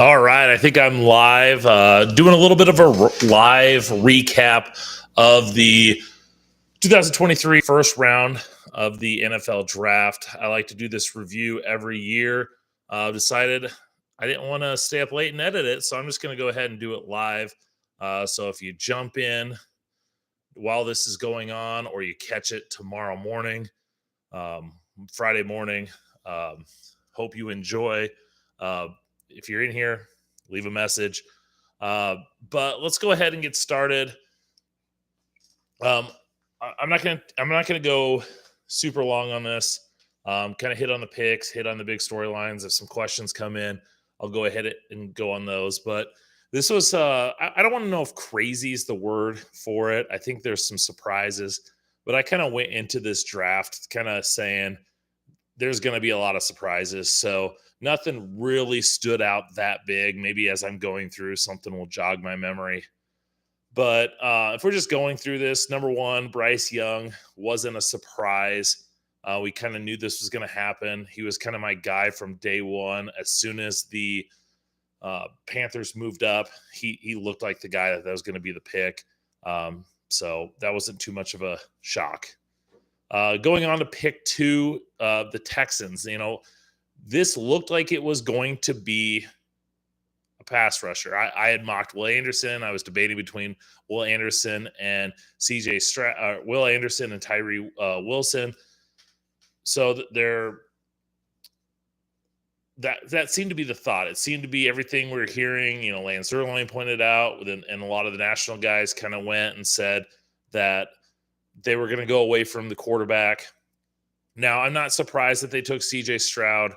All right, I think I'm live, doing a little bit of a live recap of the 2023 first round of the NFL draft. I like to do this review every year. Decided I didn't want to stay up late and edit it, so I'm just going to go ahead and do it live. So if you jump in while this is going on, or you catch it tomorrow morning, um, Friday morning, um, hope you enjoy. Uh, if you're in here, leave a message. But let's go ahead and get started. Um, I'm not gonna go super long on this. Kind of hit on the picks, hit on the big storylines. If some questions come in, I'll go ahead and go on those. But this was I don't want to know if crazy is the word for it. I think there's some surprises, but I kind of went into this draft kind of saying there's going to be a lot of surprises. So nothing really stood out that big. Maybe as I'm going through, something will jog my memory. But if we're just going through this, number one, Bryce Young wasn't a surprise. We kind of knew this was going to happen. He was kind of my guy from day one. As soon as the Panthers moved up, he looked like the guy that was going to be the pick. So that wasn't too much of a shock. Going on to pick two, the Texans. This looked like it was going to be a pass rusher. I had mocked Will Anderson. I was debating between Will Anderson and Will Anderson and Tyree Wilson. So that seemed to be the thought. It seemed to be everything we were hearing. Lance Zierlein pointed out, and a lot of the national guys kind of went and said that they were going to go away from the quarterback. Now, I'm not surprised that they took CJ Stroud.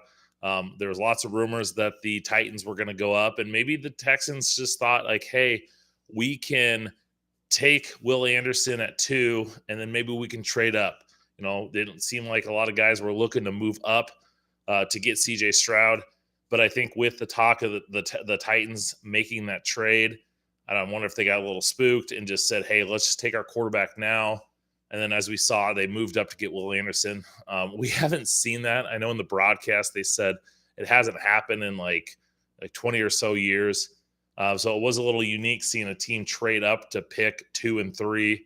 There was lots of rumors that the Titans were going to go up, and maybe the Texans just thought like, hey, we can take Will Anderson at 2, and then maybe we can trade up. It didn't seem like a lot of guys were looking to move up to get CJ Stroud. But I think with the talk of the Titans making that trade, I wonder if they got a little spooked and just said, hey, let's just take our quarterback now. And then as we saw, they moved up to get Will Anderson. We haven't seen that. I know in the broadcast they said it hasn't happened in like 20 or so years. So it was a little unique seeing a team trade up to pick 2 and 3.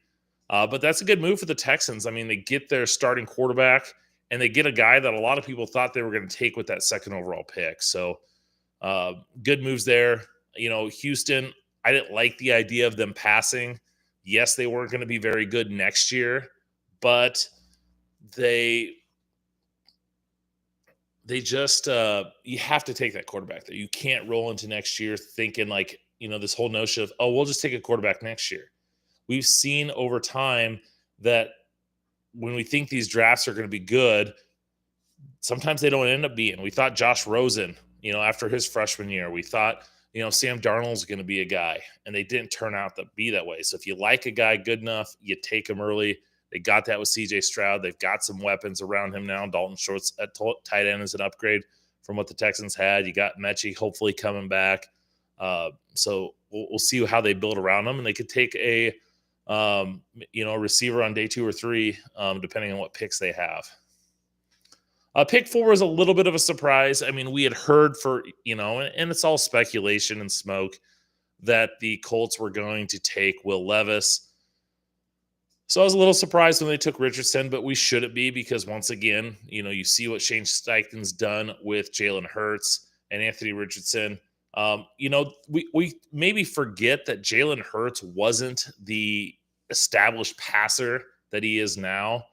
But that's a good move for the Texans. I mean, they get their starting quarterback, and they get a guy that a lot of people thought they were going to take with that second overall pick. So good moves there. Houston, I didn't like the idea of them passing. Yes, they weren't going to be very good next year, but they just you have to take that quarterback there. You can't roll into next year thinking like, this whole notion of, oh, we'll just take a quarterback next year. We've seen over time that when we think these drafts are going to be good, sometimes they don't end up being. We thought Josh Rosen, after his freshman year, we thought Sam Darnold's going to be a guy, and they didn't turn out to be that way. So if you like a guy good enough, you take him early. They got that with CJ Stroud. They've got some weapons around him now. Dalton Schultz at tight end is an upgrade from what the Texans had. You got Mechie hopefully coming back. So we'll see how they build around him, and they could take a receiver on day 2 or 3, depending on what picks they have. Pick 4 was a little bit of a surprise. I mean, we had heard and it's all speculation and smoke, that the Colts were going to take Will Levis. So I was a little surprised when they took Richardson, but we shouldn't be, because once again, you see what Shane Steichen's done with Jalen Hurts and Anthony Richardson. We maybe forget that Jalen Hurts wasn't the established passer that he is now.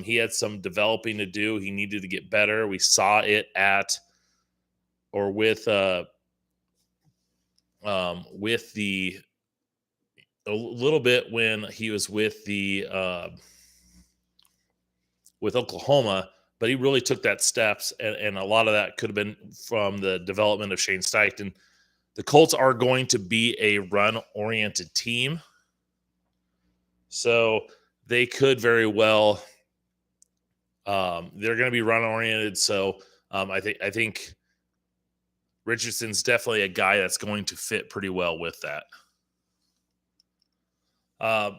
He had some developing to do. He needed to get better. We saw it with a little bit when he was with Oklahoma, but he really took that steps, and a lot of that could have been from the development of Shane Steichen. The Colts are going to be a run-oriented team, so they could very well. They're going to be run-oriented, so I think Richardson's definitely a guy that's going to fit pretty well with that. I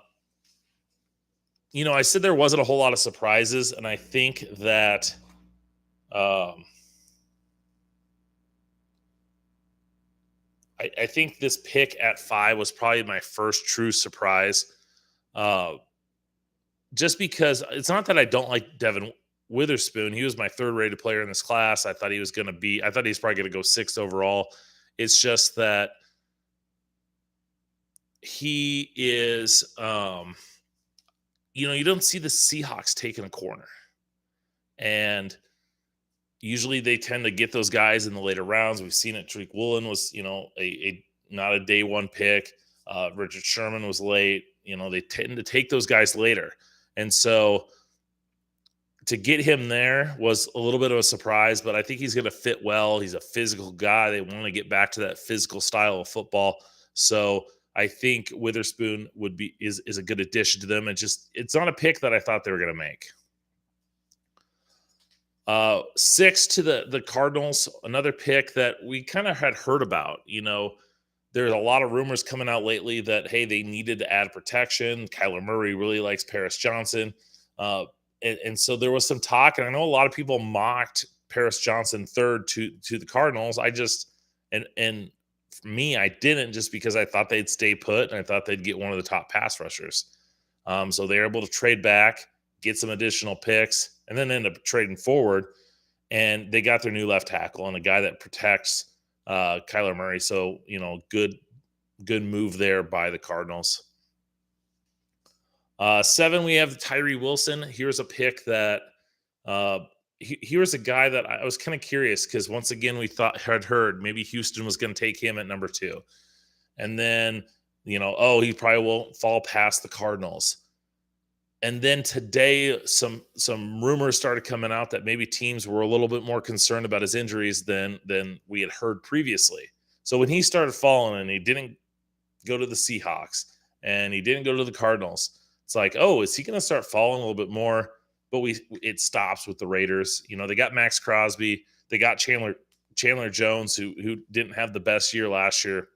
said there wasn't a whole lot of surprises, and I think that I think this pick at 5 was probably my first true surprise. Uh, just because it's not that I don't like Devin Witherspoon. He was my third rated player in this class. I thought he's probably going to go 6th overall. It's just that he is, you don't see the Seahawks taking a corner. And usually they tend to get those guys in the later rounds. We've seen it. Tariq Woolen was, a not a day one pick. Richard Sherman was late. They tend to take those guys later. And so to get him there was a little bit of a surprise, but I think he's going to fit well. He's a physical guy. They want to get back to that physical style of football. So I think Witherspoon is a good addition to them. It's not a pick that I thought they were going to make. 6 to the Cardinals, another pick that we kind of had heard about. There's a lot of rumors coming out lately that, hey, they needed to add protection. Kyler Murray really likes Paris Johnson. And so there was some talk, and I know a lot of people mocked Paris Johnson third to the Cardinals. And for me, I didn't, just because I thought they'd stay put and I thought they'd get one of the top pass rushers. So they were able to trade back, get some additional picks, and then end up trading forward. And they got their new left tackle and a guy that protects Kyler Murray. So, good move there by the Cardinals. 7, we have Tyree Wilson. Here's a pick that here's a guy that I was kind of curious, because once again, we had heard maybe Houston was going to take him at number 2. And then, he probably won't fall past the Cardinals. And then today, some rumors started coming out that maybe teams were a little bit more concerned about his injuries than we had heard previously. So when he started falling and he didn't go to the Seahawks and he didn't go to the Cardinals, it's like, oh, is he going to start falling a little bit more? But it stops with the Raiders. They got Max Crosby. They got Chandler Jones, who didn't have the best year last year.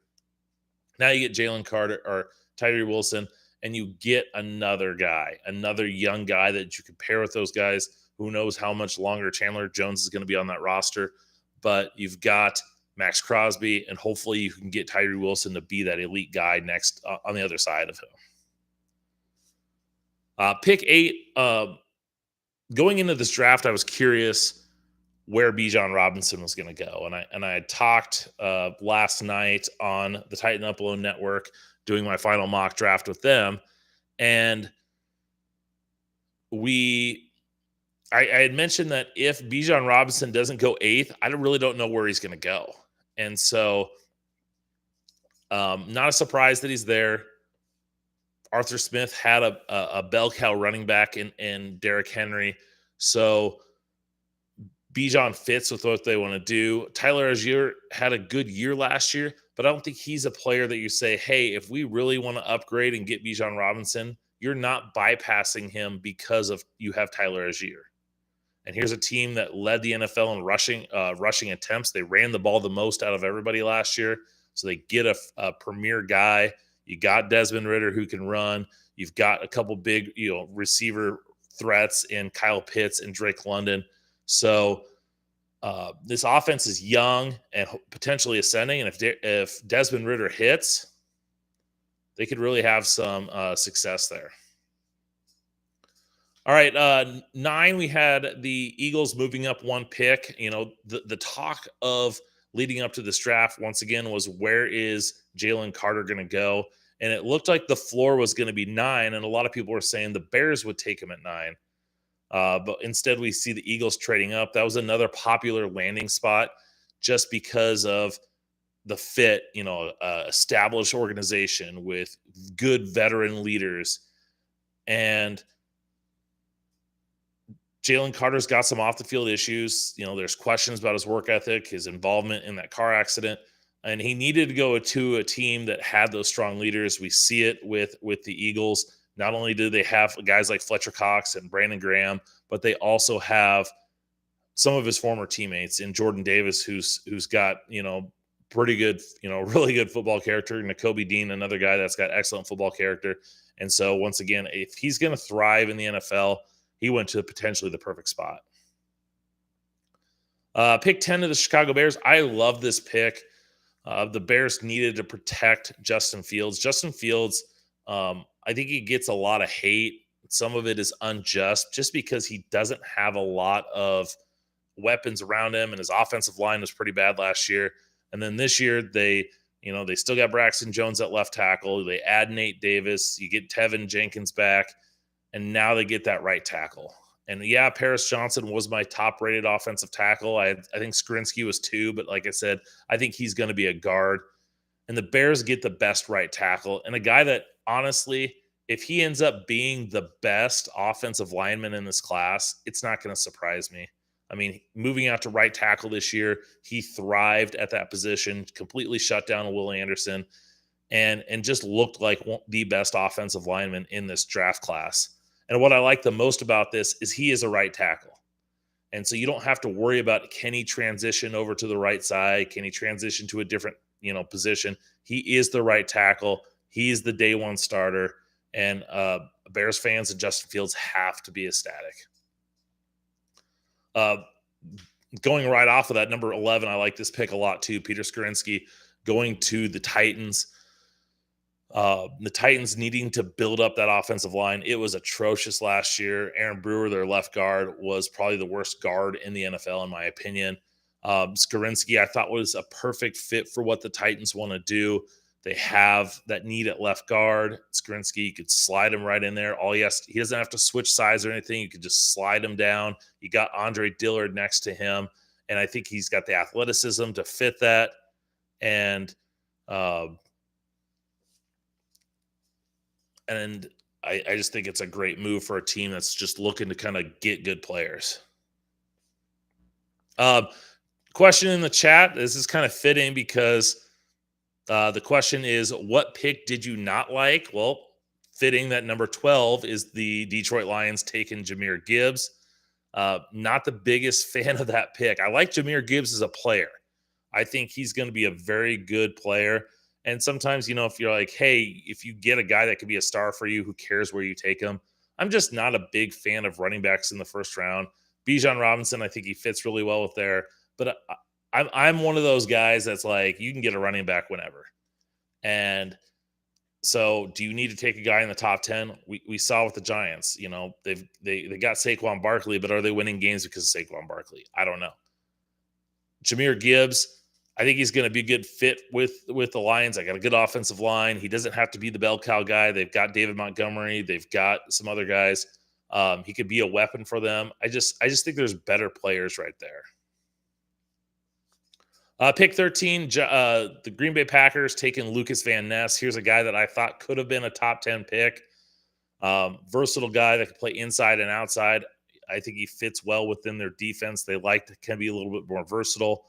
Now you get Jalen Carter or Tyree Wilson, and you get another young guy that you can pair with those guys. Who knows how much longer Chandler Jones is going to be on that roster, but you've got Max Crosby, and hopefully you can get Tyree Wilson to be that elite guy next on the other side of him. Pick 8, going into this draft, I was curious where Bijan Robinson was going to go. And I had talked last night on the Titan Upload Network, doing my final mock draft with them. And I had mentioned that if Bijan Robinson doesn't go 8th, I really don't know where he's going to go. And so not a surprise that he's there. Arthur Smith had a bell cow running back in Derrick Henry. So Bijan fits with what they want to do. Tyler Allgeier had a good year last year, but I don't think he's a player that you say, hey, if we really want to upgrade and get Bijan Robinson, you're not bypassing him because of you have Tyler Allgeier. And here's a team that led the NFL in rushing attempts. They ran the ball the most out of everybody last year. So they get a premier guy. You got Desmond Ridder who can run. You've got a couple big, receiver threats in Kyle Pitts and Drake London. So this offense is young and potentially ascending. And if Desmond Ridder hits, they could really have some success there. All right, 9, we had the Eagles moving up 1 pick. The talk of leading up to this draft, once again, was where is Jalen Carter going to go? And it looked like the floor was going to be 9, and a lot of people were saying the Bears would take him at 9. But instead, we see the Eagles trading up. That was another popular landing spot just because of the fit, established organization with good veteran leaders. And Jalen Carter's got some off the field issues. There's questions about his work ethic, his involvement in that car accident, and he needed to go to a team that had those strong leaders. We see it with the Eagles. Not only do they have guys like Fletcher Cox and Brandon Graham, but they also have some of his former teammates in Jordan Davis, who's got, pretty good, really good football character. Nakobe Dean, another guy that's got excellent football character. And so once again, if he's going to thrive in the NFL, he went to potentially the perfect spot. Pick 10 of the Chicago Bears. I love this pick. The Bears needed to protect Justin Fields. Justin Fields, I think he gets a lot of hate. Some of it is unjust just because he doesn't have a lot of weapons around him, and his offensive line was pretty bad last year. And then this year, they still got Braxton Jones at left tackle. They add Nate Davis. You get Tevin Jenkins back, and now they get that right tackle. And yeah, Paris Johnson was my top-rated offensive tackle. I think Skrinsky was too, but like I said, I think he's going to be a guard. And the Bears get the best right tackle, and a guy that honestly, if he ends up being the best offensive lineman in this class, it's not going to surprise me. I mean, moving out to right tackle this year, he thrived at that position, completely shut down Will Anderson, and just looked like the best offensive lineman in this draft class. And what I like the most about this is he is a right tackle. And so you don't have to worry about, can he transition over to the right side? Can he transition to a different, position? He is the right tackle. He's the day one starter. And Bears fans and Justin Fields have to be ecstatic. Going right off of that, number 11, I like this pick a lot too. Peter Skrinsky going to the Titans. The Titans needing to build up that offensive line. It was atrocious last year. Aaron Brewer, their left guard, was probably the worst guard in the NFL, in my opinion. Skrinsky, I thought, was a perfect fit for what the Titans want to do. They have that need at left guard. Skrinsky, you could slide him right in there. He doesn't have to switch sides or anything. You could just slide him down. You got Andre Dillard next to him, and I think he's got the athleticism to fit that. And I just think it's a great move for a team that's just looking to kind of get good players. Question in the chat. This is kind of fitting because the question is, what pick did you not like? Well, fitting that number 12 is the Detroit Lions taking Jahmyr Gibbs. Not the biggest fan of that pick. I like Jahmyr Gibbs as a player. I think he's going to be a very good player. And sometimes, if you're like, hey, if you get a guy that could be a star for you, who cares where you take him? I'm just not a big fan of running backs in the first round. Bijan Robinson, I think he fits really well with there. But I'm one of those guys that's like, you can get a running back whenever. And so do you need to take a guy in the top 10? We saw with the Giants, they got Saquon Barkley, but are they winning games because of Saquon Barkley? I don't know. Jahmyr Gibbs, I think he's going to be a good fit with the Lions. I got a good offensive line. He doesn't have to be the bell cow guy. They've got David Montgomery. They've got some other guys. He could be a weapon for them. I just think there's better players right there. Pick 13, the Green Bay Packers taking Lucas Van Ness. Here's a guy that I thought could have been a top 10 pick. Versatile guy that can play inside and outside. I think he fits well within their defense. They can be a little bit more versatile.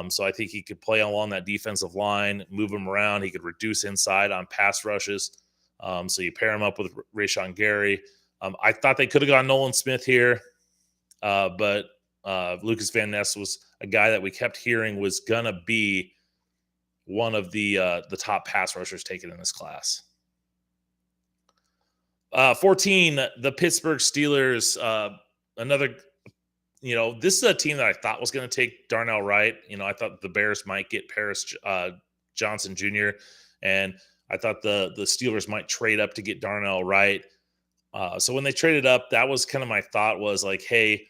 So I think he could play along that defensive line, move him around. He could reduce inside on pass rushes. So you pair him up with Rashawn Gary. I thought they could have gone Nolan Smith here, but Lucas Van Ness was a guy that we kept hearing was going to be one of the top pass rushers taken in this class. 14, the Pittsburgh Steelers, another – this is a team that I thought was going to take Darnell Wright. I thought the Bears might get Paris Johnson Jr., and I thought the Steelers might trade up to get Darnell Wright. So when they traded up, that was kind of my thought, was like, hey,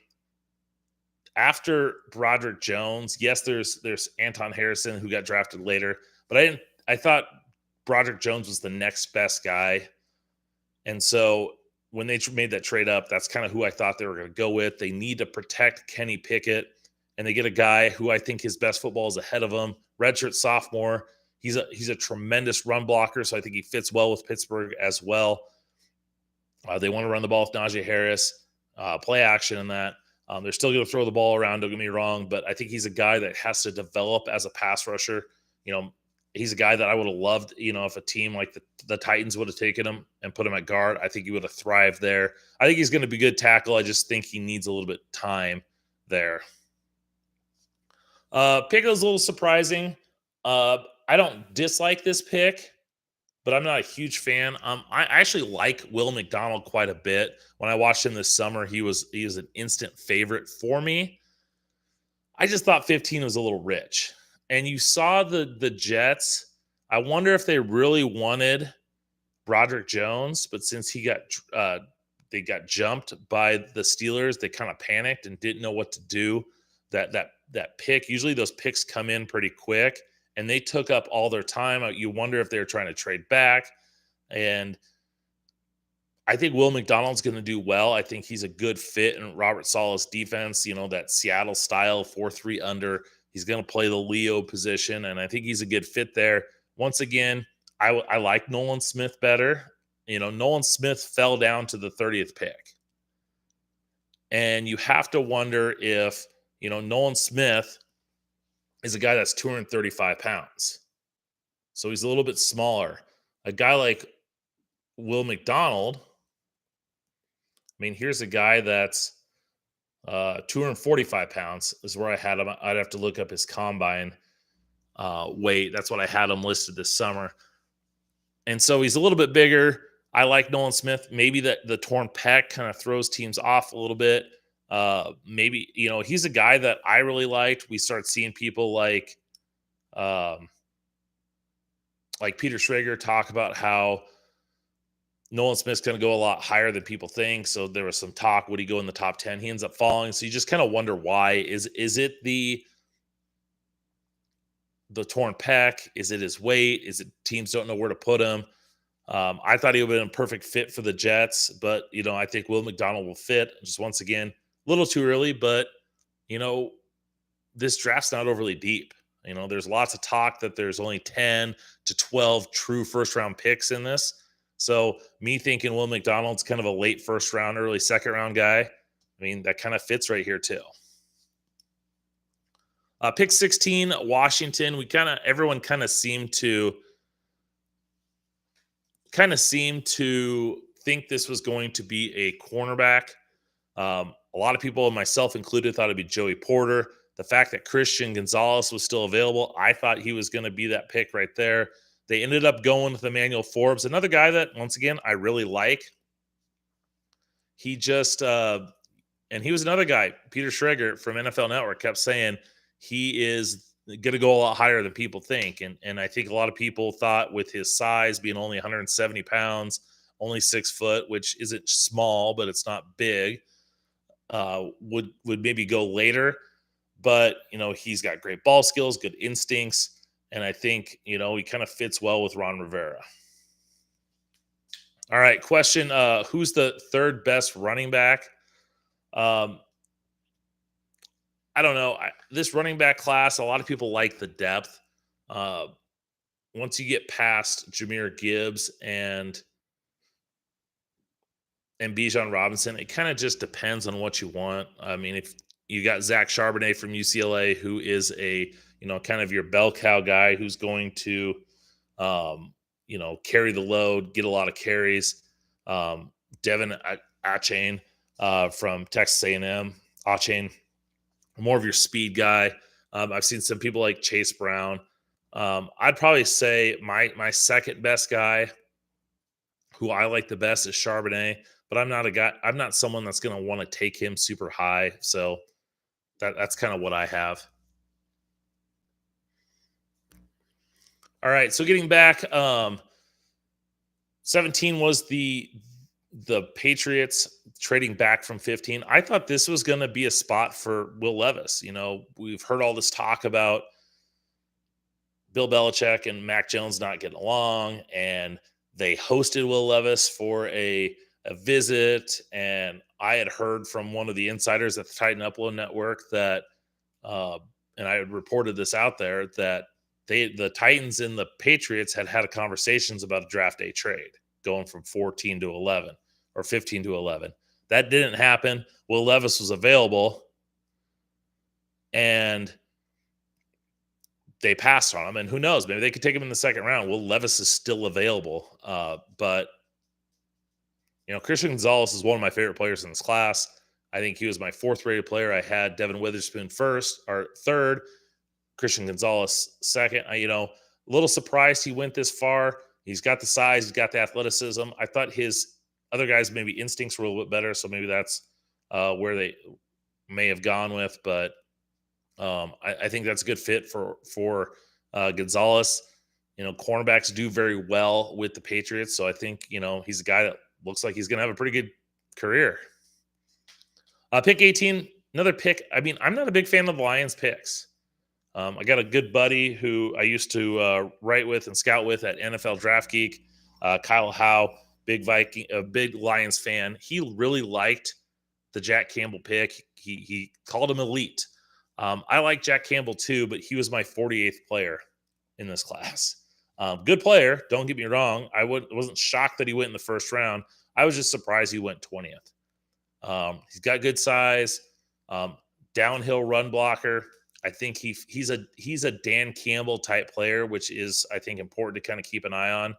after Broderick Jones, yes, there's Anton Harrison who got drafted later, but I thought Broderick Jones was the next best guy. And so when they made that trade up, that's kind of who I thought they were going to go with. They need to protect Kenny Pickett, and they get a guy who I think his best football is ahead of him. Redshirt sophomore. He's a tremendous run blocker, so I think he fits well with Pittsburgh as well. They want to run the ball with Najee Harris, play action in that. They're still going to throw the ball around, don't get me wrong, but I think he's a guy that has to develop as a pass rusher. He's a guy that I would have loved, if a team like the Titans would have taken him and put him at guard. I think he would have thrived there. I think he's going to be a good tackle. I just think he needs a little bit of time there. Pick was a little surprising. I don't dislike this pick, but I'm not a huge fan. I actually like Will McDonald quite a bit. When I watched him this summer, he was an instant favorite for me. I just thought 15 was a little rich. And you saw the Jets. I wonder if they really wanted Broderick Jones, but since they got jumped by the Steelers, they kind of panicked and didn't know what to do. That pick, usually those picks come in pretty quick, and they took up all their time. You wonder if they were trying to trade back. And I think Will McDonald's going to do well. I think he's a good fit in Robert Saleh's defense, that Seattle style 4-3 under. He's going to play the Leo position, and I think he's a good fit there. Once again, I like Nolan Smith better. Nolan Smith fell down to the 30th pick. And you have to wonder if, Nolan Smith is a guy that's 235 pounds. So he's a little bit smaller. A guy like Will McDonald, here's a guy that's 245 pounds is where I had him. I'd have to look up his combine weight. That's what I had him listed this summer. And so he's a little bit bigger. I like Nolan Smith. Maybe the torn pec kind of throws teams off a little bit. Maybe, he's a guy that I really liked. We start seeing people like Peter Schrager talk about how Nolan Smith's going to go a lot higher than people think. So there was some talk, would he go in the top 10? He ends up falling. So you just kind of wonder why. Is it the torn pec? Is it his weight? Is it teams don't know where to put him? I thought he would have been a perfect fit for the Jets, but, I think Will McDonald will fit. Just once again, a little too early, but, this draft's not overly deep. There's lots of talk that there's only 10 to 12 true first-round picks in this. So me thinking Will McDonald's kind of a late first round, early second round guy, that kind of fits right here too. Pick 16, Washington. Everyone kind of seemed to think this was going to be a cornerback. A lot of people, myself included, thought it'd be Joey Porter. The fact that Christian Gonzalez was still available, I thought he was going to be that pick right there. They ended up going with Emmanuel Forbes, another guy that, once again, I really like. He just, and he was another guy, Peter Schrager from NFL Network kept saying he is going to go a lot higher than people think. And I think a lot of people thought with his size being only 170 pounds, only 6 foot, which isn't small, but it's not big, would maybe go later. But, he's got great ball skills, good instincts. And I think, he kind of fits well with Ron Rivera. All right, question. Who's the third best running back? I don't know. This running back class, a lot of people like the depth. Once you get past Jahmyr Gibbs and Bijan Robinson, it kind of just depends on what you want. If you got Zach Charbonnet from UCLA, who is a kind of your bell cow guy who's going to, carry the load, get a lot of carries. Devin Achane from Texas A&M, Achane, more of your speed guy. I've seen some people like Chase Brown. I'd probably say my second best guy, who I like the best, is Charbonnet. But I'm not someone that's going to want to take him super high. So that's kind of what I have. All right, so getting back, 17 was the Patriots trading back from 15. I thought this was going to be a spot for Will Levis. We've heard all this talk about Bill Belichick and Mac Jones not getting along, and they hosted Will Levis for a visit. And I had heard from one of the insiders at the Titan Upload Network that, and I had reported this out there, that the Titans and the Patriots had conversations about a draft day trade going from 14 to 11 or 15 to 11. That didn't happen. Will Levis was available, and they passed on him. And who knows? Maybe they could take him in the second round. Will Levis is still available. But, Christian Gonzalez is one of my favorite players in this class. I think he was my fourth rated player. I had Devin Witherspoon third. Christian Gonzalez second. A little surprised he went this far. He's got the size, he's got the athleticism. I thought his other guys maybe instincts were a little bit better, so maybe that's where they may have gone with. But I think that's a good fit for Gonzalez. Cornerbacks do very well with the Patriots, so I think he's a guy that looks like he's going to have a pretty good career. Pick 18, another pick. I mean, I'm not a big fan of the Lions picks. I got a good buddy who I used to write with and scout with at NFL Draft Geek, Kyle Howe, big Lions fan. He really liked the Jack Campbell pick. He called him elite. I like Jack Campbell too, but he was my 48th player in this class. Good player, don't get me wrong. I wasn't shocked that he went in the first round. I was just surprised he went 20th. He's got good size, downhill run blocker. I think he's a Dan Campbell type player, which is, I think, important to kind of keep an eye on.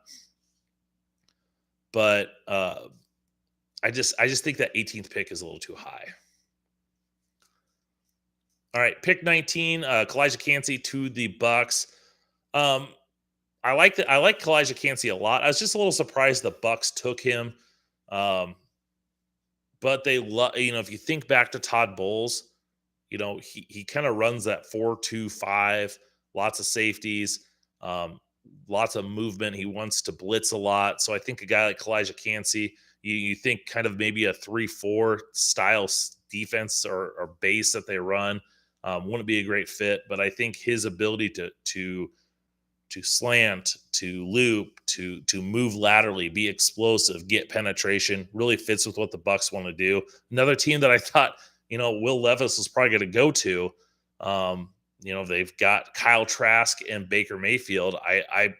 But I just think that 18th pick is a little too high. All right, pick 19, Kalijah Kancey to the Bucks. I like Kalijah Kancey a lot. I was just a little surprised the Bucks took him. But they if you think back to Todd Bowles, he kind of runs that 4-2-5, lots of safeties, lots of movement. He wants to blitz a lot. So I think a guy like Kalijah Kancey, you think kind of maybe a 3-4 style defense or base that they run wouldn't be a great fit. But I think his ability to slant, to loop, to move laterally, be explosive, get penetration, really fits with what the Bucks want to do. Another team that I thought, Will Levis was probably going to go to. They've got Kyle Trask and Baker Mayfield. I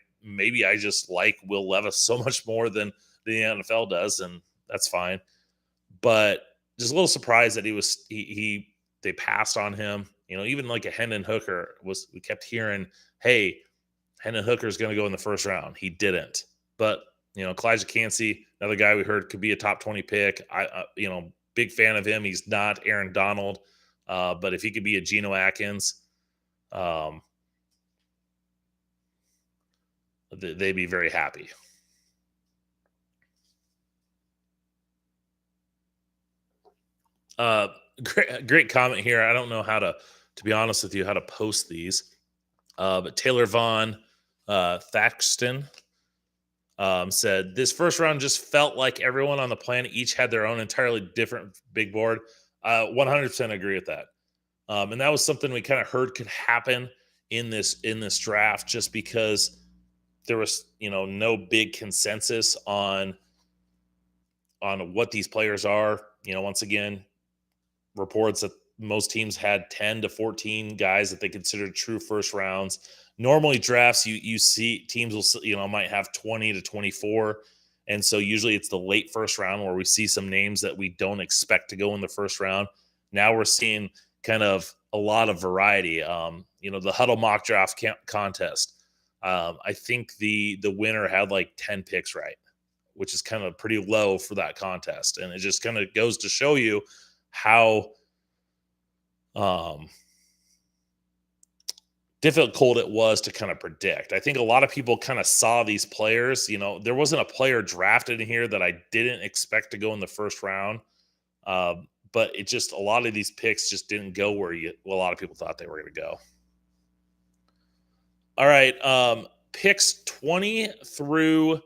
just like Will Levis so much more than the NFL does, and that's fine. But just a little surprised that they passed on him. Even like a Hendon Hooker we kept hearing, hey, Hendon Hooker is going to go in the first round. He didn't. But, Kalijah Kancey, another guy we heard could be a top 20 pick. Big fan of him. He's not Aaron Donald. But if he could be a Geno Atkins, they'd be very happy. Great comment here. I don't know how to be honest with you, how to post these. But Taylor Vaughn Thaxton said, this first round just felt like everyone on the planet each had their own entirely different big board. 100% agree with that. And that was something we kind of heard could happen in this draft, just because there was, no big consensus on what these players are. Once again, reports that most teams had 10 to 14 guys that they considered true first rounds. Normally drafts, you see teams will, might have 20 to 24. And so usually it's the late first round where we see some names that we don't expect to go in the first round. Now we're seeing kind of a lot of variety. The Huddle mock draft contest. I think the winner had like 10 picks right, which is kind of pretty low for that contest. And it just kind of goes to show you how difficult it was to kind of predict. I think a lot of people kind of saw these players. There wasn't a player drafted in here that I didn't expect to go in the first round. But it just, a lot of these picks just didn't go where a lot of people thought they were going to go. All right. Picks 20 through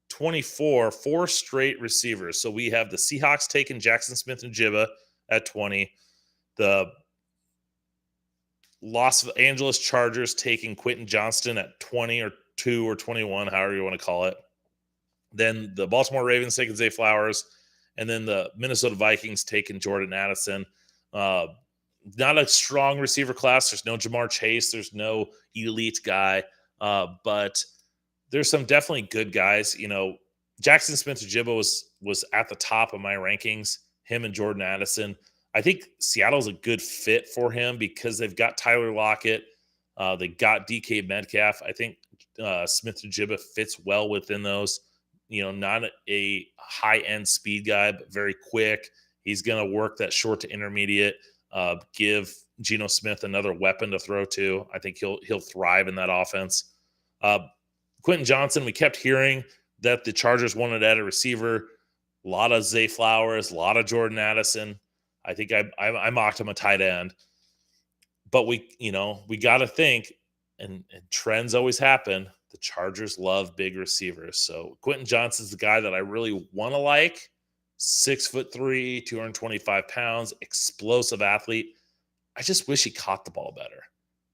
24, 4 straight receivers. So we have the Seahawks taking Jackson Smith-Njigba at 20. The Los Angeles Chargers taking Quentin Johnston at 20 or 2 or 21, however you want to call it. Then the Baltimore Ravens taking Zay Flowers. And then the Minnesota Vikings taking Jordan Addison. Not a strong receiver class. There's no Jamar Chase. There's no elite guy. But there's some definitely good guys. Jackson Smith-Njigba was at the top of my rankings, him and Jordan Addison. I think Seattle's a good fit for him because they've got Tyler Lockett. They got DK Metcalf. I think Smith-Njigba fits well within those. Not a high-end speed guy, but very quick. He's going to work that short to intermediate, give Geno Smith another weapon to throw to. I think he'll thrive in that offense. Quentin Johnston, we kept hearing that the Chargers wanted at a receiver. A lot of Zay Flowers, a lot of Jordan Addison. I think I mocked him a tight end. but we got to think, and trends always happen. The Chargers love big receivers. So Quentin Johnson's the guy that I really want to like. 6'3", 225 pounds, explosive athlete. I just wish he caught the ball better.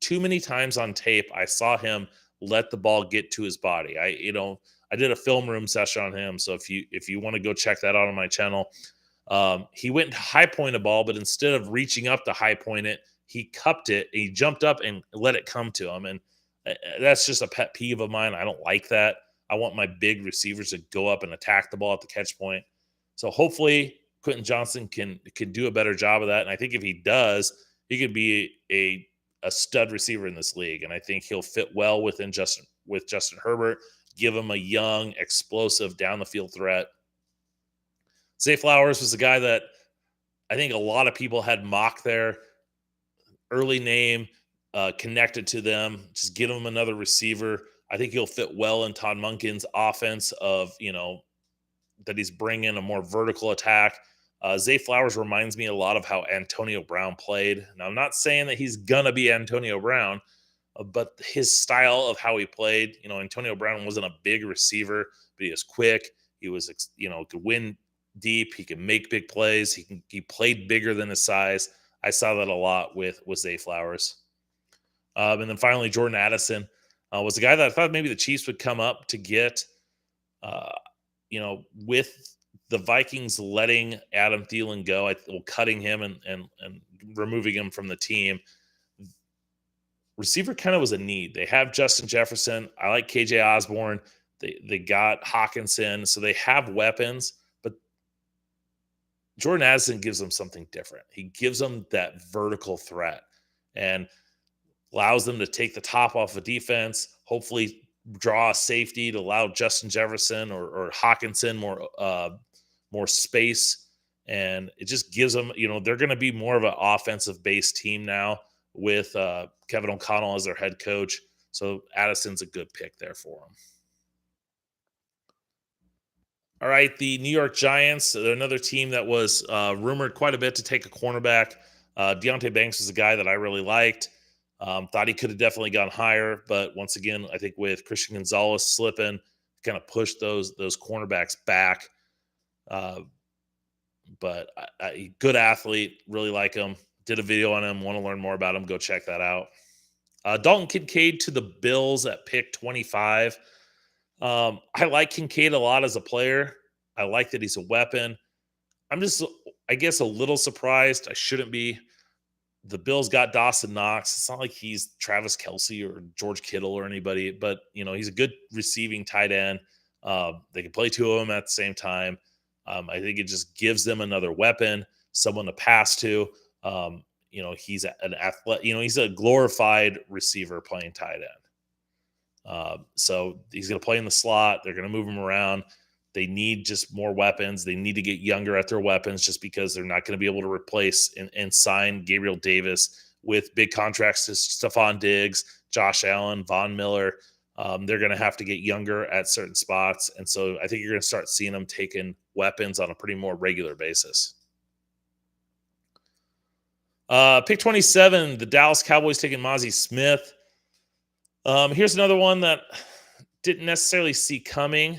Too many times on tape, I saw him let the ball get to his body. I did a film room session on him. So if you want to go check that out on my channel, he went to high point a ball, but instead of reaching up to high point it, he cupped it. And he jumped up and let it come to him, and that's just a pet peeve of mine. I don't like that. I want my big receivers to go up and attack the ball at the catch point. So hopefully Quentin Johnson can do a better job of that. And I think if he does, he could be a stud receiver in this league. And I think he'll fit well with Justin Herbert. Give him a young, explosive down the field threat. Zay Flowers was a guy that I think a lot of people had mocked their early name, connected to them. Just get him another receiver. I think he'll fit well in Todd Monken's offense of, that he's bringing a more vertical attack. Zay Flowers reminds me a lot of how Antonio Brown played. Now, I'm not saying that he's going to be Antonio Brown, but his style of how he played, Antonio Brown wasn't a big receiver, but he was quick. He was, could win deep. He can make big plays. He played bigger than his size. I saw that a lot with Zay Flowers. And then finally, Jordan Addison was the guy that I thought maybe the Chiefs would come up to get. With the Vikings letting Adam Thielen go, cutting him and removing him from the team, receiver kind of was a need. They have Justin Jefferson. I like KJ Osborne. They got Hawkinson, so they have weapons. But Jordan Addison gives them something different. He gives them that vertical threat and allows them to take the top off of defense. Hopefully, draw a safety to allow Justin Jefferson or Hawkinson more space, and it just gives them, they're going to be more of an offensive based team now with Kevin O'Connell as their head coach. So Addison's a good pick there for them. All right, the New York Giants, they're another team that was rumored quite a bit to take a cornerback. Deonte Banks was a guy that I really liked. Thought he could have definitely gone higher, but once again, I think with Christian Gonzalez slipping, kind of pushed those cornerbacks back. But good athlete, really like him. Did a video on him. Want to learn more about him? Go check that out. Dalton Kincaid to the Bills at pick 25. I like Kincaid a lot as a player. I like that he's a weapon. I'm just, I guess, a little surprised. I shouldn't be. The Bills got Dawson Knox. It's not like he's Travis Kelce or George Kittle or anybody, but he's a good receiving tight end. They can play two of them at the same time. I think it just gives them another weapon, someone to pass to. He's an athlete. He's a glorified receiver playing tight end. So he's going to play in the slot. They're going to move him around. They need just more weapons. They need to get younger at their weapons just because they're not going to be able to replace and sign Gabriel Davis with big contracts to Stephon Diggs, Josh Allen, Von Miller. They're going to have to get younger at certain spots. And so I think you're going to start seeing them taking weapons on a pretty more regular basis. Pick 27, the Dallas Cowboys taking Mazi Smith. Here's another one that didn't necessarily see coming.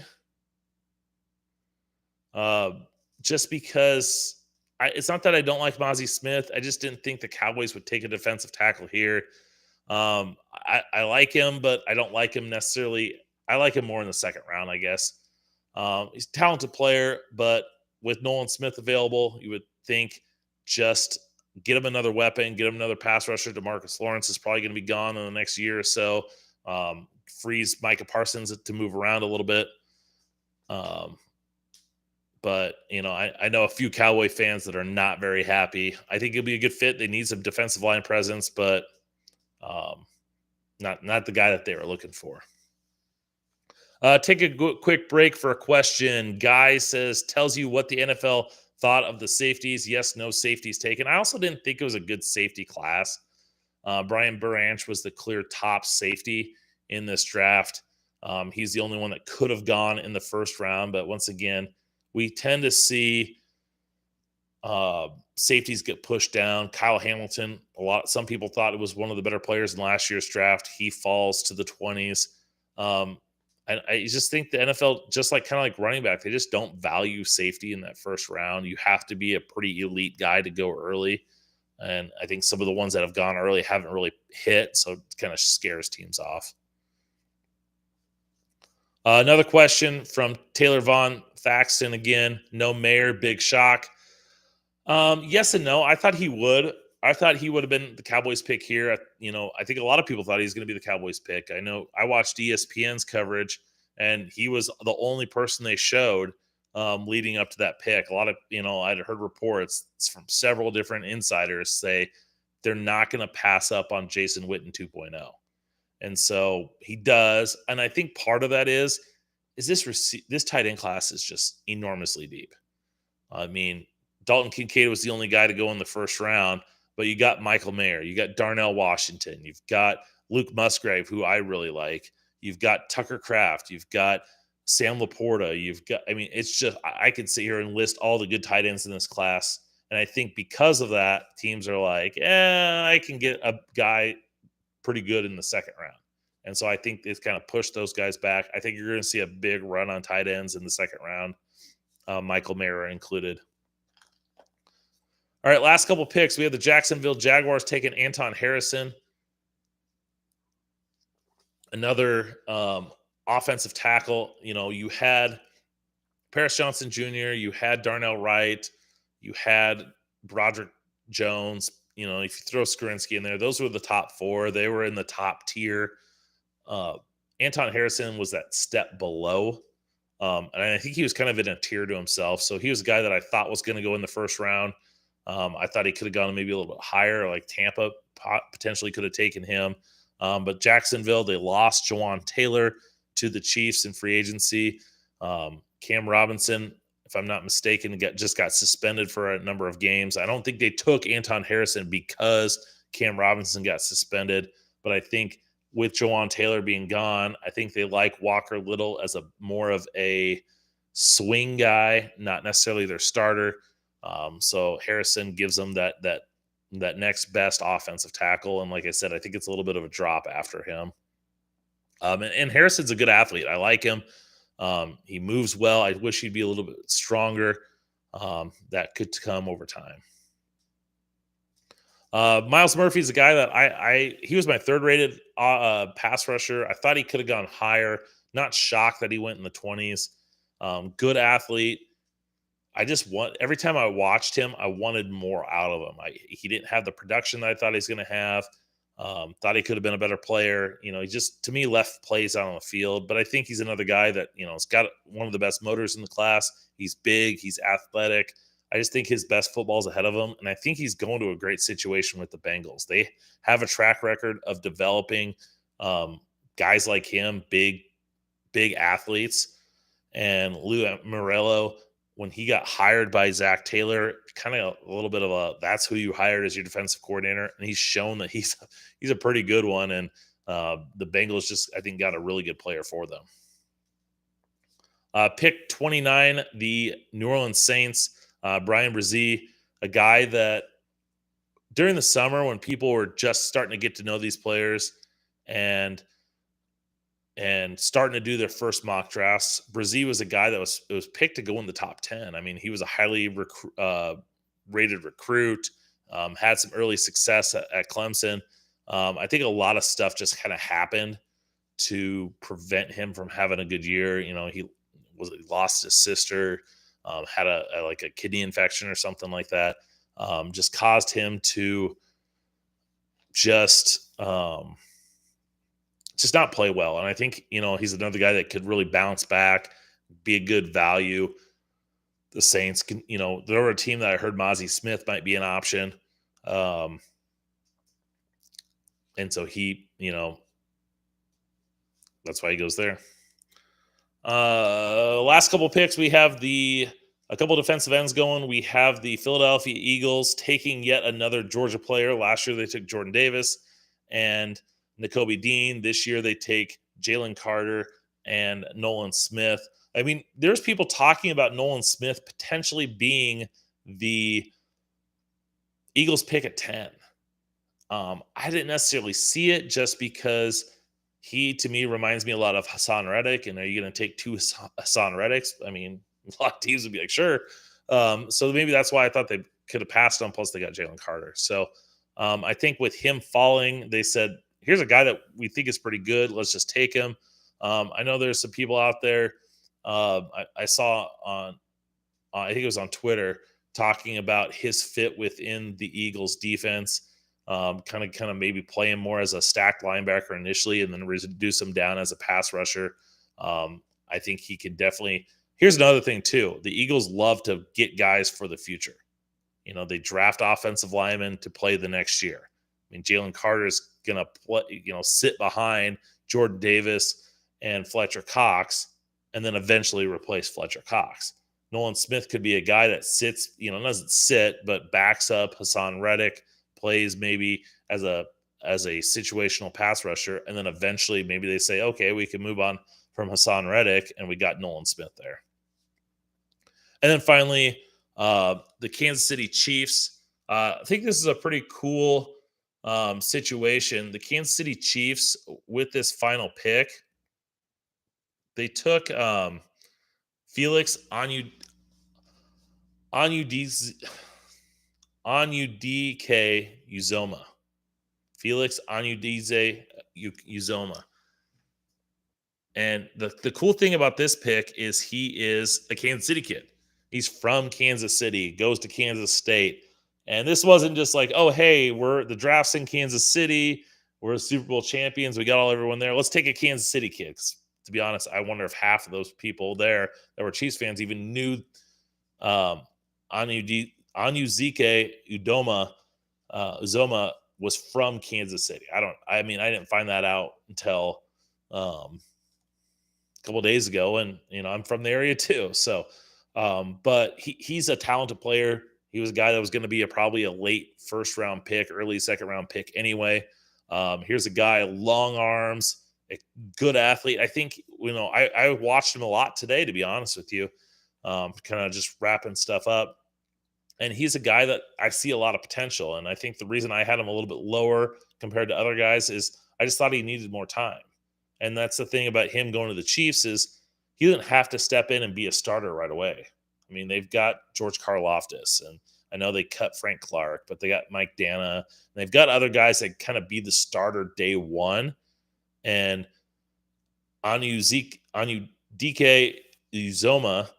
Just because it's not that I don't like Mazi Smith. I just didn't think the Cowboys would take a defensive tackle here. I like him, but I don't like him necessarily. I like him more in the second round, I guess. He's a talented player, but with Nolan Smith available, you would think just get him another weapon, get him another pass rusher. DeMarcus Lawrence is probably going to be gone in the next year or so. Frees Micah Parsons to move around a little bit. But, I know a few Cowboy fans that are not very happy. I think it'll be a good fit. They need some defensive line presence, but not the guy that they were looking for. Take a quick break for a question. Guy says, tells you what the NFL thought of the safeties. Yes, no safeties taken. I also didn't think it was a good safety class. Brian Branch was the clear top safety in this draft. He's the only one that could have gone in the first round. But once again, we tend to see Safeties get pushed down. Kyle Hamilton, some people thought it was one of the better players in last year's draft. He falls to the 20s. And I just think the NFL, just like kind of like running back, they just don't value safety in that first round. You have to be a pretty elite guy to go early. And I think some of the ones that have gone early haven't really hit, so it kind of scares teams off. Another question from Taylor Von Thaxton again. No Mayer, big shock. Yes and no. I thought he would. I thought he would have been the Cowboys pick here. I think a lot of people thought he was going to be the Cowboys pick. I know I watched ESPN's coverage, and he was the only person they showed leading up to that pick. A lot of, I'd heard reports from several different insiders say they're not going to pass up on Jason Witten 2.0. And so he does. And I think part of that is this tight end class is just enormously deep. I mean, Dalton Kincaid was the only guy to go in the first round, but you got Michael Mayer, you got Darnell Washington, you've got Luke Musgrave, who I really like. You've got Tucker Kraft, you've got Sam Laporta, it's just, I could sit here and list all the good tight ends in this class. And I think because of that, teams are like, I can get a guy pretty good in the second round. And so I think it's kind of pushed those guys back. I think you're going to see a big run on tight ends in the second round, Michael Mayer included. All right, last couple picks. We have the Jacksonville Jaguars taking Anton Harrison, another offensive tackle. You had Paris Johnson Jr., you had Darnell Wright, you had Broderick Jones. If you throw Skowronski in there, those were the top four. They were in the top tier. Anton Harrison was that step below. And I think he was kind of in a tier to himself. So he was a guy that I thought was going to go in the first round. I thought he could have gone maybe a little bit higher, like Tampa potentially could have taken him. But Jacksonville, they lost Jawan Taylor to the Chiefs in free agency. Cam Robinson, if I'm not mistaken, just got suspended for a number of games. I don't think they took Anton Harrison because Cam Robinson got suspended. But I think with Jawan Taylor being gone, I think they like Walker Little as more of a swing guy, not necessarily their starter. So Harrison gives them that next best offensive tackle. And like I said, I think it's a little bit of a drop after him. And Harrison's a good athlete. I like him. He moves well. I wish he'd be a little bit stronger. That could come over time. Myles Murphy's a guy that he was my third rated pass rusher. I thought he could have gone higher. Not shocked that he went in the 20s. Good athlete. Every time I watched him, I wanted more out of him. He didn't have the production that I thought he was going to have. Thought he could have been a better player. He just, to me, left plays out on the field. But I think he's another guy that, has got one of the best motors in the class. He's big. He's athletic. I just think his best football is ahead of him. And I think he's going to a great situation with the Bengals. They have a track record of developing guys like him, big athletes. And Lou Morello, when he got hired by Zach Taylor, kind of a little bit of that's who you hired as your defensive coordinator. And he's shown that he's a pretty good one. And the Bengals just, I think, got a really good player for them. Pick 29, the New Orleans Saints, Brian Brzee, a guy that during the summer when people were just starting to get to know these players and starting to do their first mock drafts, Brzee was a guy that was picked to go in the top 10. I mean, he was a highly rated recruit, had some early success at Clemson. I think a lot of stuff just kind of happened to prevent him from having a good year. He lost his sister, had a kidney infection or something like that. Just caused him to just not play well. And I think, he's another guy that could really bounce back, be a good value. The Saints can, there were a team that I heard Mozzie Smith might be an option. And so he, that's why he goes there. Last couple picks, we have a couple defensive ends going. We have the Philadelphia Eagles taking yet another Georgia player. Last year they took Jordan Davis and Nakobe Dean. This year they take Jalen Carter and Nolan Smith. I mean, there's people talking about Nolan Smith potentially being the Eagles pick at 10. I didn't necessarily see it just because he, to me, reminds me a lot of Hassan Reddick. And are you going to take two Hassan Reddicks? I mean, a lot of teams would be like, sure. So maybe that's why I thought they could have passed on. Plus, they got Jalen Carter. So I think with him falling, they said, here's a guy that we think is pretty good. Let's just take him. I know there's some people out there. I saw on, I think it was on Twitter, talking about his fit within the Eagles defense. Kind of maybe play him more as a stacked linebacker initially, and then reduce him down as a pass rusher. I think he could definitely. Here's another thing too: the Eagles love to get guys for the future. You know, they draft offensive linemen to play the next year. I mean, Jalen Carter is gonna play, sit behind Jordan Davis and Fletcher Cox, and then eventually replace Fletcher Cox. Nolan Smith could be a guy that sits, doesn't sit, but backs up Hassan Reddick, plays maybe as a situational pass rusher, and then eventually maybe they say, okay, we can move on from Hassan Reddick, and we got Nolan Smith there. And then finally, the Kansas City Chiefs. I think this is a pretty cool situation. The Kansas City Chiefs, with this final pick, they took Felix Onudike Uzoma. Felix Onudike Uzoma. And the cool thing about this pick is he is a Kansas City kid. He's from Kansas City, goes to Kansas State. And this wasn't just like, oh, hey, the draft's in Kansas City. We're Super Bowl champions. We got everyone there. Let's take a Kansas City kid. 'Cause to be honest, I wonder if half of those people there that were Chiefs fans even knew Onudike Uzoma was from Kansas City. I didn't find that out until a couple of days ago, and I'm from the area too. So, but he's a talented player. He was a guy that was going to be probably a late first round pick, early second round pick anyway. Here's a guy, long arms, a good athlete. I think I watched him a lot today, to be honest with you. Kind of just wrapping stuff up. And he's a guy that I see a lot of potential. And I think the reason I had him a little bit lower compared to other guys is I just thought he needed more time. And that's the thing about him going to the Chiefs is he didn't have to step in and be a starter right away. I mean, they've got George Karlaftis, and I know they cut Frank Clark, but they got Mike Dana, and they've got other guys that kind of be the starter day one. And Onudike Uzoma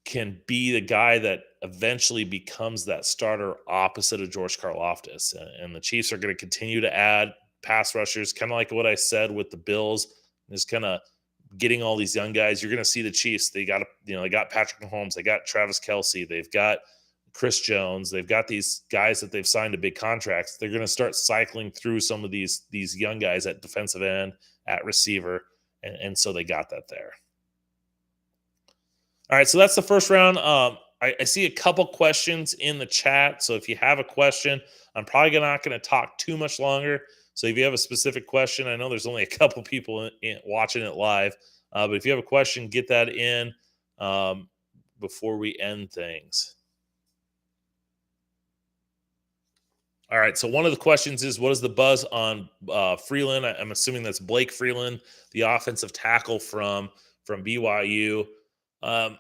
can be the guy that eventually becomes that starter opposite of George Karlaftis. And the Chiefs are going to continue to add pass rushers, kind of like what I said with the Bills, is kind of getting all these young guys. You're going to see the Chiefs. They got Patrick Mahomes. They got Travis Kelce. They've got Chris Jones. They've got these guys that they've signed to big contracts. They're going to start cycling through some of these young guys at defensive end, at receiver. And so they got that there. All right, so that's the first round. I see a couple questions in the chat. So if you have a question, I'm probably not going to talk too much longer. So if you have a specific question, I know there's only a couple people watching it live. But if you have a question, get that in before we end things. All right, so one of the questions is, what is the buzz on Freeland? I'm assuming that's Blake Freeland, the offensive tackle from BYU. I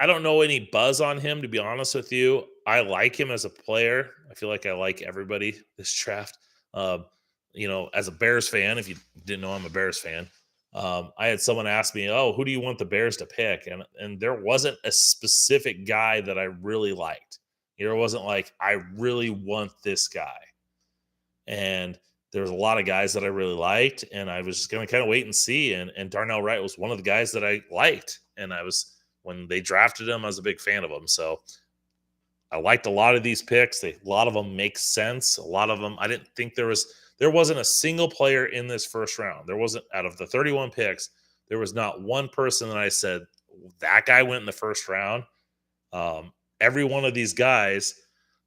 don't know any buzz on him, to be honest with you. I like him as a player. I feel like I like everybody this draft. As a Bears fan, if you didn't know I'm a Bears fan, I had someone ask me, oh, who do you want the Bears to pick? And there wasn't a specific guy that I really liked. There wasn't like, I really want this guy. And there was a lot of guys that I really liked, and I was just going to kind of wait and see. And Darnell Wright was one of the guys that I liked. And when they drafted him, I was a big fan of him. So I liked a lot of these picks. A lot of them make sense. A lot of them, I didn't think there wasn't a single player in this first round. There wasn't, out of the 31 picks, there was not one person that I said, that guy went in the first round. Every one of these guys,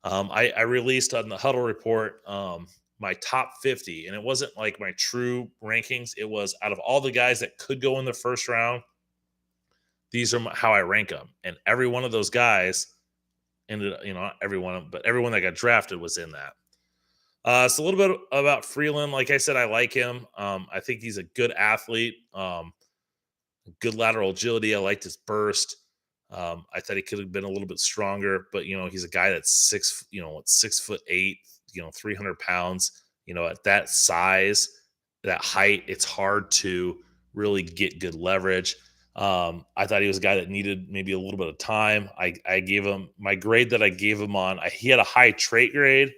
I released on the Huddle Report my top 50, and it wasn't like my true rankings. It was out of all the guys that could go in the first round, these are how I rank them. And every one of those guys ended, not everyone, but everyone that got drafted was in that. So a little bit about Freeland. Like I said, I like him. I think he's a good athlete. Good lateral agility. I liked his burst. I thought he could have been a little bit stronger, but he's a guy that's 6'8", 300 pounds. At that size, that height, it's hard to really get good leverage. I thought he was a guy that needed maybe a little bit of time. I gave him my grade that I gave him on. He had a high trait grade,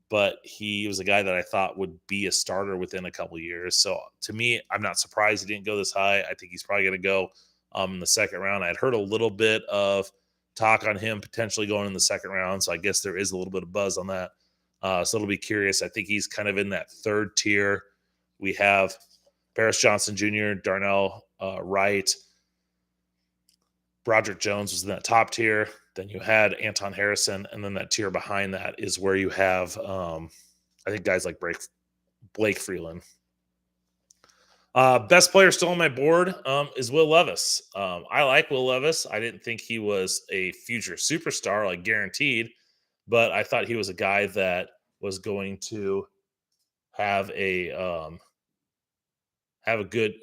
but he was a guy that I thought would be a starter within a couple of years. So to me, I'm not surprised he didn't go this high. I think he's probably going to go in the second round. I'd heard a little bit of talk on him potentially going in the second round, so I guess there is a little bit of buzz on that. So it'll be curious. I think he's kind of in that third tier. We have Paris Johnson Jr., Darnell Wright, Broderick Jones was in that top tier. Then you had Anton Harrison, and then that tier behind that is where you have, I think, guys like Blake Freeland. Best player still on my board is Will Levis. I like Will Levis. I didn't think he was a future superstar, like guaranteed, but I thought he was a guy that was going to have a good,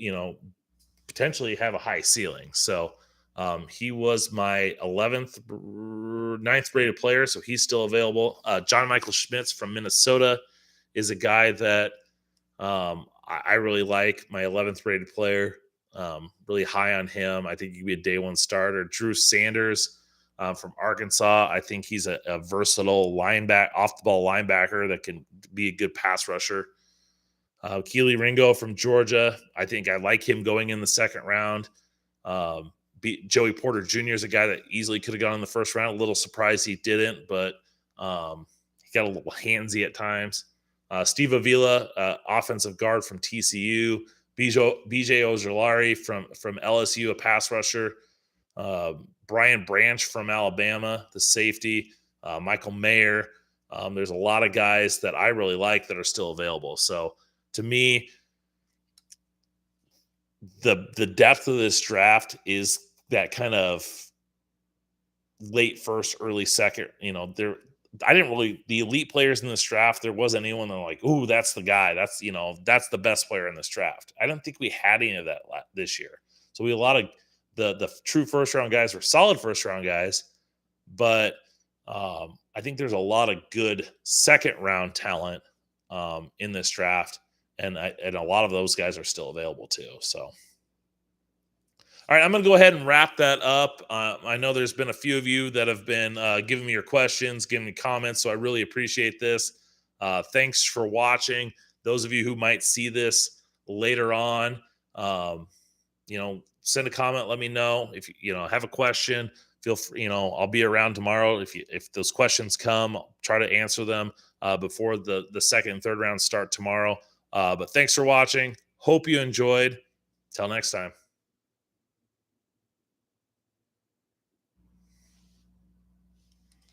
potentially have a high ceiling. So he was my 9th rated player, so he's still available. John Michael Schmitz from Minnesota is a guy that I really like. My 11th rated player, really high on him. I think he could be a day one starter. Drew Sanders from Arkansas. I think he's a versatile off the ball linebacker that can be a good pass rusher. Keely Ringo from Georgia. I think I like him going in the second round. Joey Porter Jr. is a guy that easily could have gone in the first round. A little surprised he didn't, but he got a little handsy at times. Steve Avila, offensive guard from TCU. BJ Ojulari from LSU, a pass rusher. Brian Branch from Alabama, the safety. Michael Mayer. There's a lot of guys that I really like that are still available. So to me, the depth of this draft is that kind of late first, early second. The elite players in this draft, there wasn't anyone that like, ooh, that's the guy. That's the best player in this draft. I don't think we had any of that this year. So we had a lot of the true first round guys were solid first round guys, but I think there's a lot of good second round talent in this draft. And a lot of those guys are still available too. So, all right, I'm going to go ahead and wrap that up. I know there's been a few of you that have been giving me your questions, giving me comments, so I really appreciate this. Thanks for watching. Those of you who might see this later on, send a comment. Let me know if you have a question. Feel free. I'll be around tomorrow. If those questions come, I'll try to answer them before the second and third round start tomorrow. But thanks for watching. Hope you enjoyed. Till next time.